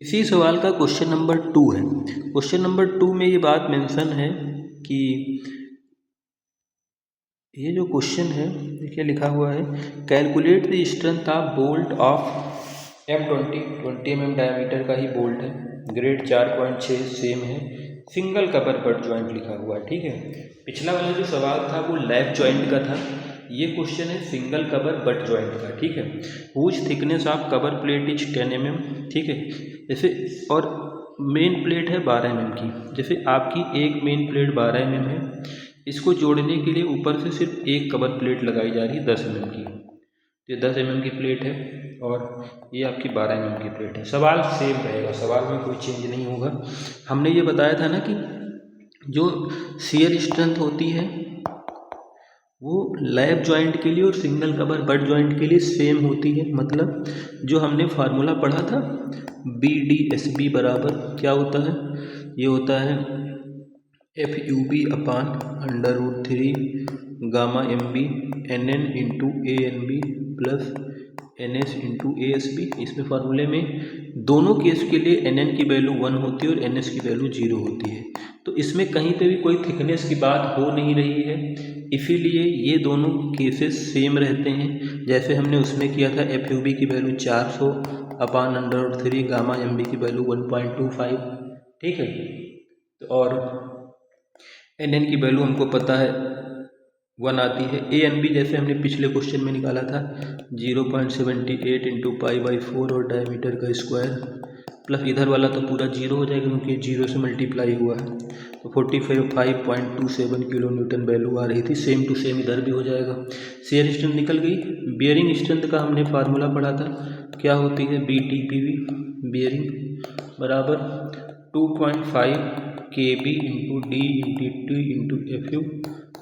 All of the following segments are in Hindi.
इसी सवाल का क्वेश्चन नंबर 2 है। क्वेश्चन नंबर 2 में ये बात मेंशन है कि ये जो क्वेश्चन है देखिए लिखा हुआ है, calculate the strength of bolt of M20 mm diameter का ही बोल्ट है, ग्रेड 4.6 सेम है, सिंगल कवर बट ज्वाइंट लिखा हुआ है। ठीक है, पिछला वाला जो सवाल था वो लैप ज्वाइंट का था, ये क्वेश्चन है सिंगल कवर बट ज्वाइंट का। ठीक है, whose thickness of cover plate is 10 mm। ठीक है, जैसे और मेन प्लेट है 12 mm की, जैसे आपकी एक मेन प्लेट 12 mm है, इसको जोड़ने के लिए ऊपर से सिर्फ एक कवर प्लेट लगाई जा रही है 10 mm की। तो ये 10 mm की प्लेट है और ये आपकी 12 mm की प्लेट है। सवाल सेम रहेगा, सवाल में कोई चेंज नहीं होगा। हमने ये बताया था ना कि जो शियर स्ट्रेंथ होती है वो लैप जॉइंट के लिए और सिंगल कवर बट जॉइंट के लिए सेम होती है। मतलब जो हमने फार्मूला पढ़ा था BDSB बराबर क्या होता है, ये होता है FUB अपान √3 gamma MB NN into ANB plus NS into ASB। इसमें फार्मूले में दोनों केस के लिए NN की वैल्यू 1 होती है और NS की वैल्यू 0 होती है। तो इसमें कहीं पे भी कोई थिकनेस की बात हो नहीं रही है, इसीलिए ये दोनों केसेस सेम रहते हैं। जैसे हमने उसमें किया था FUB की वैल्यू 400 अपान √3 गामा MB की वैल्यू 1.25। ठीक है, और NN की वैल्यू हमको पता है 1 आती है। ANB जैसे हमने पिछले क्वेश्चन में निकाला था 0.78 इंटू π/4 और डायमीटर का स्क्वायर प्लस इधर वाला तो पूरा 0 हो जाएगा क्योंकि 0 से मल्टीप्लाई हुआ है, तो 45.27 किलो न्यूटन वैल्यू आ रही थी। सेम टू सेम इधर भी हो जाएगा। शियर स्ट्रेंथ निकल गई। बियरिंग स्ट्रेंथ का हमने फार्मूला पढ़ा था, क्या होती है BTPB बियरिंग बराबर 2.5 KB into D into T into FU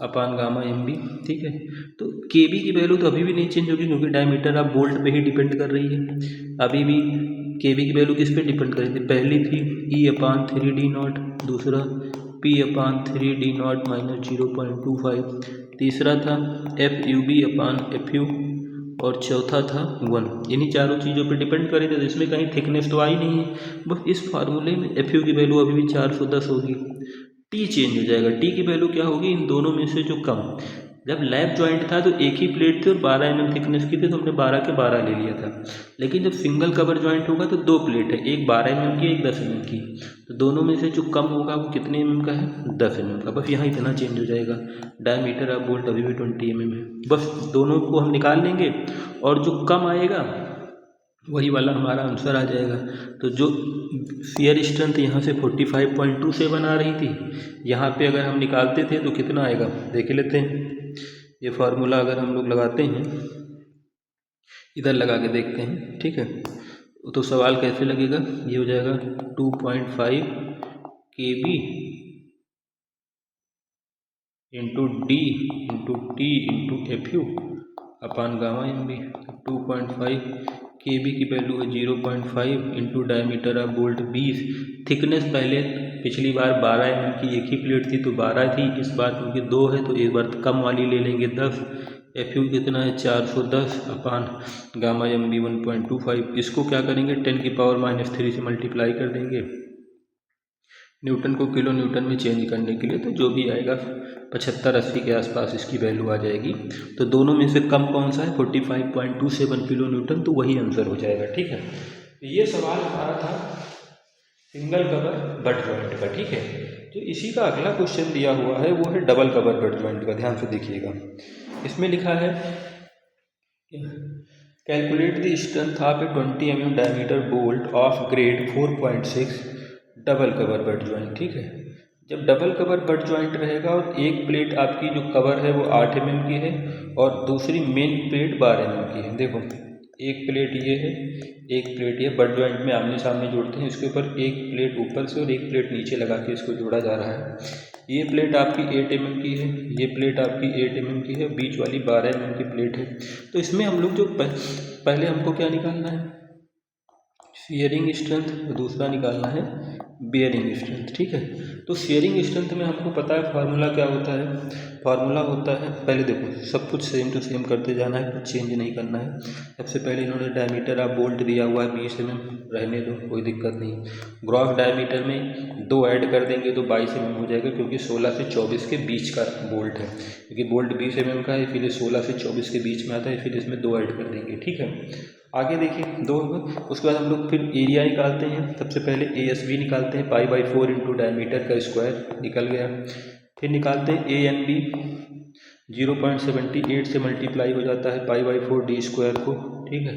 अपान गामा MB। ठीक है, तो KB की वैल्यू तो अभी भी नहीं चेंज होगी क्योंकि डायमीटर ऑफ बोल्ट पे ही डिपेंड कर रही है। अभी भी KB की वैल्यू किस पे डिपेंड कर रही थी, पहली थी E अपान 3D0, दूसरा P अपान 3D0 माइनस 0.25, तीसरा था FUB अपान FU और चौथा था 1। इन्हीं चारों चीज़ों पे डिपेंड करे थे, तो इसमें कहीं थिकनेस तो आई नहीं है। बस इस फार्मूले में FU की वैल्यू अभी भी 410 होगी। T चेंज हो जाएगा, T की वैल्यू क्या होगी, इन दोनों में से जो कम। जब लैप जॉइंट था तो एक ही प्लेट थी और 12 mm थिकनेस की थी, तो हमने 12 के 12 ले लिया था। लेकिन जब सिंगल कवर जॉइंट होगा तो दो प्लेट है, एक 12 mm की एक 10 mm की, तो दोनों में से जो कम होगा वो कितने mm का है, 10 mm का। बस यहाँ इतना चेंज हो जाएगा। डायमीटर ऑफ बोल्ट अभी भी 20 mm है, बस दोनों को हम निकाल लेंगे और जो कम आएगा वही वाला हमारा आंसर आ जाएगा। तो जो शियर स्ट्रेंथ यहाँ से 45.27 आ रही थी, यहाँ पे अगर हम निकालते थे तो कितना आएगा देख लेते हैं। ये फार्मूला अगर हम लोग लगाते हैं, इधर लगा के देखते हैं। ठीक है, तो सवाल कैसे लगेगा, ये हो जाएगा 2.5 KB into D into T into FU अपान गामा MB। 2.5 KB की वैल्यू है 0.5 into diameter of bolt 20। Thickness पहले पिछली बार 12 mm की एक ही प्लेट थी तो 12 थी, इस बार क्योंकि 2 है तो एक बार कम वाली ले लेंगे 10। FU कितना है 410 अपान गामा MB 1.25। इसको क्या करेंगे 10 की पावर -3 से मल्टीप्लाई कर देंगे न्यूटन को किलो न्यूटन में चेंज करने के लिए, तो जो भी आएगा 75-80 के आसपास इसकी वैल्यू आ जाएगी। तो दोनों में से कम कौन सा है 45.27 किलो न्यूटन, तो वही आंसर हो जाएगा। ठीक है, तो ये सवाल हमारा था सिंगल कवर बट जॉइंट का। ठीक है, तो इसी का अगला क्वेश्चन दिया हुआ है वो है डबल कवर बट जॉइंट का। ध्यान से देखिएगा, इसमें लिखा है calculate the strength of A 20 mm diameter bolt of grade 4.6 double cover butt joint. ठीक है, जब डबल कवर बट जॉइंट रहेगा और एक प्लेट आपकी जो कवर है वो 8 mm की है और दूसरी मेन प्लेट 12 mm की है। देखो एक प्लेट ये है, एक प्लेट ये, बट जॉइंट में आमने सामने जोड़ते हैं, इसके ऊपर एक प्लेट ऊपर से और एक प्लेट नीचे लगा के इसको जोड़ा जा रहा है। ये प्लेट आपकी 8 mm की है, ये प्लेट आपकी 8 mm की है, बीच वाली 12 mm की प्लेट है। तो इसमें हम लोग जो पहले हमको क्या निकालना है, शेयरिंग स्ट्रेंथ, दूसरा निकालना है बेयरिंग स्ट्रेंथ। ठीक है, तो शेयरिंग स्ट्रेंथ में हमको पता है फार्मूला क्या होता है। फार्मूला होता है, पहले देखो सब कुछ सेम टू सेम करते जाना है, कुछ चेंज नहीं करना है। सबसे पहले इन्होंने डायमीटर ऑफ बोल्ट दिया हुआ है 20 mm, रहने दो कोई दिक्कत नहीं। ग्रॉस डायमीटर में 2 ऐड कर देंगे तो 22 mm हो जाएगा, क्योंकि 16 से 24 के बीच का बोल्ट है, क्योंकि बोल्ट 20 mm का है, इसलिए 16 से 24 के बीच में आता है, फिर इसमें 2 ऐड कर देंगे। ठीक है, आगे देखिए 2, उसके बाद हम लोग फिर एरिया निकालते हैं। सबसे पहले ASB निकालते हैं, π/4 इंटू डायमीटर का स्क्वायर निकल गया। फिर निकालते हैं ANB, 0.78 से मल्टीप्लाई हो जाता है π/4 d स्क्वायर को। ठीक है,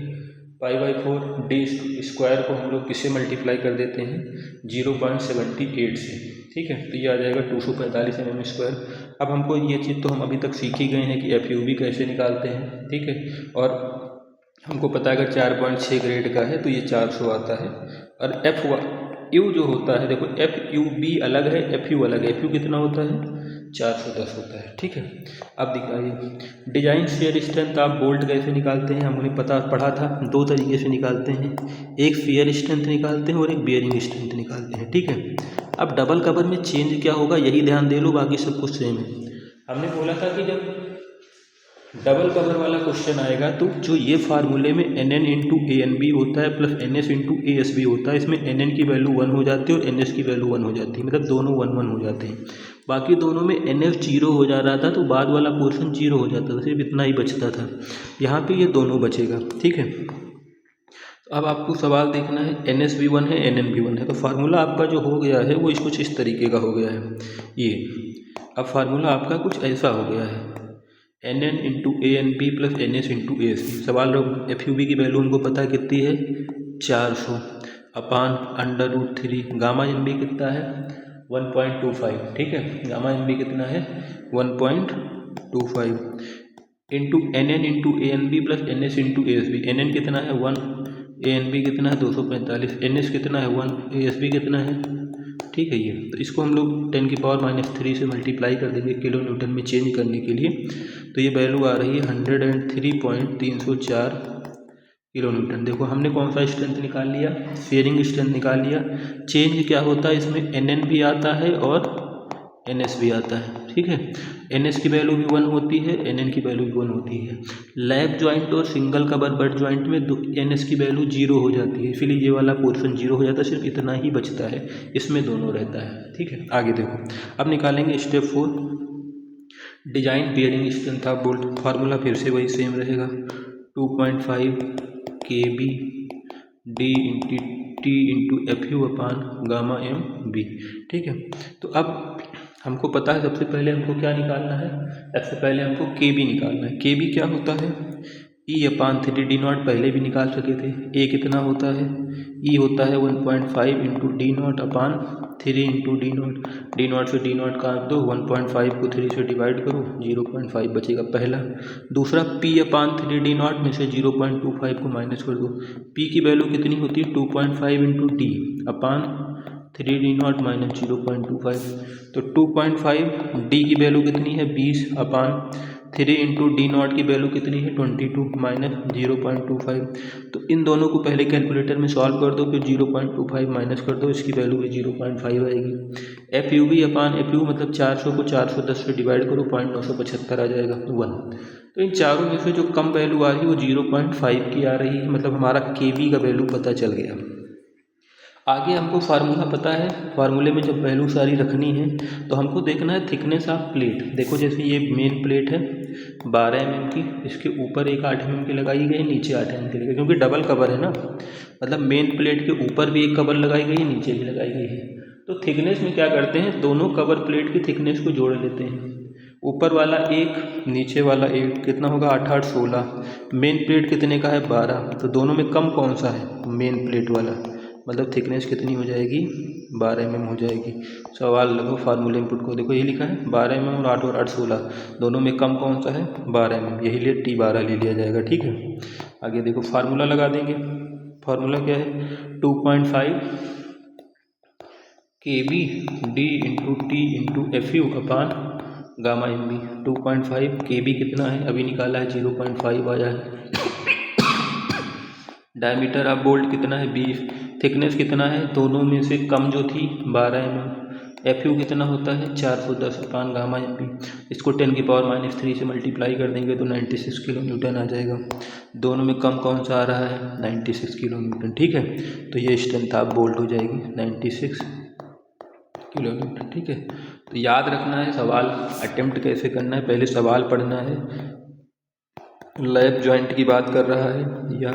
π/4 d स्क्वायर को हम लोग किससे मल्टीप्लाई कर देते हैं, 0.78 से। ठीक है, तो ये आ जाएगा 245 mm स्क्वायर। अब हमको ये चीज़ तो हम अभी तक सीख ही गए हैं कि FUB कैसे निकालते हैं। ठीक है, और हमको पता है अगर 4.6 ग्रेड का है तो ये 400 आता है। और FU जो होता है, देखो FUB अलग है, FU अलग है। FU कितना होता है, 410 होता है। ठीक है, अब दिखाइए डिजाइन शेयर स्ट्रेंथ आप बोल्ट कैसे निकालते हैं। हमने पढ़ा था 2 तरीके से निकालते हैं, एक शेयर स्ट्रेंथ निकालते हैं और एक बेयरिंग स्ट्रेंथ निकालते हैं। ठीक है, अब डबल कवर में चेंज क्या होगा यही ध्यान दे लो, बाकी सब कुछ सेम है। हमने बोला था कि जब डबल कवर वाला क्वेश्चन आएगा तो जो ये फार्मूले में NN इंटू ANB होता है प्लस NS इंटू ASB होता है, इसमें NN की वैल्यू 1 हो जाती है और NS की वैल्यू 1 हो जाती है, मतलब दोनों 1 1 हो जाते हैं। बाकी दोनों में NF 0 हो जा रहा था तो बाद वाला पोर्शन 0 हो जाता था, सिर्फ इतना ही बचता था। यहाँ पे ये दोनों बचेगा। ठीक है, अब आपको सवाल देखना है NS भी 1 है NN भी 1 है, तो फार्मूला आपका जो हो गया है वो कुछ इस तरीके का हो गया है। ये अब फार्मूला आपका कुछ ऐसा हो गया है, NN into ANB plus NS into ASB। सवाल FUB की वैल्यू उनको पता है कितनी है, 400 अपान √3। गामा NB कितना है, 1.25। ठीक है, गामा NB कितना है, 1.25 into NN into ANB plus NS into ASB। NN कितना है 1, ANB कितना है 245, NS कितना है 1, ASB कितना है। ठीक है, ये तो इसको हम लोग 10⁻³ से मल्टीप्लाई कर देंगे किलो न्यूटन में चेंज करने के लिए, तो ये वैल्यू आ रही है 103.304 किलो न्यूटन। देखो हमने कौन सा स्ट्रेंथ निकाल लिया, शेयरिंग स्ट्रेंथ निकाल लिया। चेंज क्या होता है इसमें, NN भी आता है और NS भी आता है। ठीक है, NS की वैल्यू भी 1 होती है, NN की वैल्यू भी 1 होती है। लैप जॉइंट और सिंगल कवर बट जॉइंट में NS की वैल्यू 0 हो जाती है, इसीलिए ये वाला पोर्शन 0 हो जाता है, सिर्फ इतना ही बचता है, इसमें दोनों रहता है। ठीक है, आगे देखो अब निकालेंगे step 4, design bearing strength of bolt. Formula फिर से वही सेम रहेगा, 2.5 KB D into T into FU अपान गामा MB। ठीक है, तो अब हमको पता है सबसे पहले हमको क्या निकालना है, सबसे पहले हमको KB निकालना है। KB क्या होता है, E/3 D0 पहले भी निकाल चुके थे। A कितना होता है, E होता है 1.5 इंटू D0 अपान 3 इंटू D0। D0 से D0 काट दो, 1.5 को 3 से डिवाइड करो, 0.5 बचेगा पहला। दूसरा P/3 D0 में से 0.25 को माइनस कर दो। P की वैल्यू कितनी होती है, 2.5 इंटू D अपान 3 D0 माइनस 0.25, तो 2.5 D की वैल्यू कितनी है 20 अपान 3 इंटू D0 की वैल्यू कितनी है 22 माइनस 0.25। तो इन दोनों को पहले कैलकुलेटर में सॉल्व कर दो, फिर 0.25 माइनस कर दो, इसकी वैल्यू भी 0.5 आएगी। FUB अपान FU मतलब 400 को 410 से डिवाइड करो, 0.975 आ जाएगा 1। तो इन चारों में से जो कम वैल्यू आ रही है वो 0.5 की आ रही है, मतलब हमारा KB का वैल्यू पता चल गया। आगे हमको फार्मूला पता है, फार्मूले में जब वैल्यू सारी रखनी है तो हमको देखना है थिकनेस ऑफ प्लेट। देखो जैसे ये मेन प्लेट है 12 mm की, इसके ऊपर एक 8 mm की लगाई गई, नीचे 8 mm की लगाई, क्योंकि डबल कवर है ना, मतलब मेन प्लेट के ऊपर भी एक कवर लगाई गई है, नीचे भी लगाई गई है। तो थिकनेस में क्या करते हैं, दोनों कवर प्लेट की थिकनेस को जोड़ लेते हैं, ऊपर वाला 1 नीचे वाला 1, कितना होगा 8 8 16। मेन प्लेट कितने का है 12, तो दोनों में कम कौन सा है, मेन प्लेट वाला, मतलब थिकनेस कितनी हो जाएगी 12 mm हो जाएगी। सवाल लगो फार्मूले इनपुट को, देखो ये लिखा है 12 mm और 8 और 8 16, दोनों में कम कौन सा है 12 mm, यही लिए T12 ले लिया जाएगा। ठीक है, आगे देखो फार्मूला लगा देंगे। फार्मूला क्या है, 2.5 KB D into T into FU अपान गामा MB। 2.5 KB कितना है, अभी निकाला है 0.5 आया है, डायमीटर ऑफ बोल्ट कितना है 20, थिकनेस कितना है, दोनों में से कम जो थी 12 mm, FU कितना होता है 410 अपान गामा mb, इसको 10⁻³ से मल्टीप्लाई कर देंगे तो 96 किलो न्यूटन आ जाएगा। दोनों में कम कौन सा आ रहा है 96 किलो न्यूटन, ठीक है। तो ये स्ट्रेंथ ऑफ बोल्ट हो जाएगी 96 किलो न्यूटन, ठीक है। तो याद रखना है सवाल अटेम्प्ट कैसे करना है, पहले सवाल पढ़ना है, लैप जॉइंट की बात कर रहा है या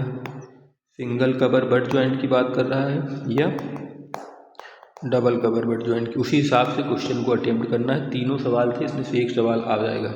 सिंगल कवर बट जॉइंट की बात कर रहा है या डबल कवर बट जॉइंट की, उसी हिसाब से क्वेश्चन को अटेम्प्ट करना है। तीनों सवाल थे, इसमें से एक सवाल आ जाएगा।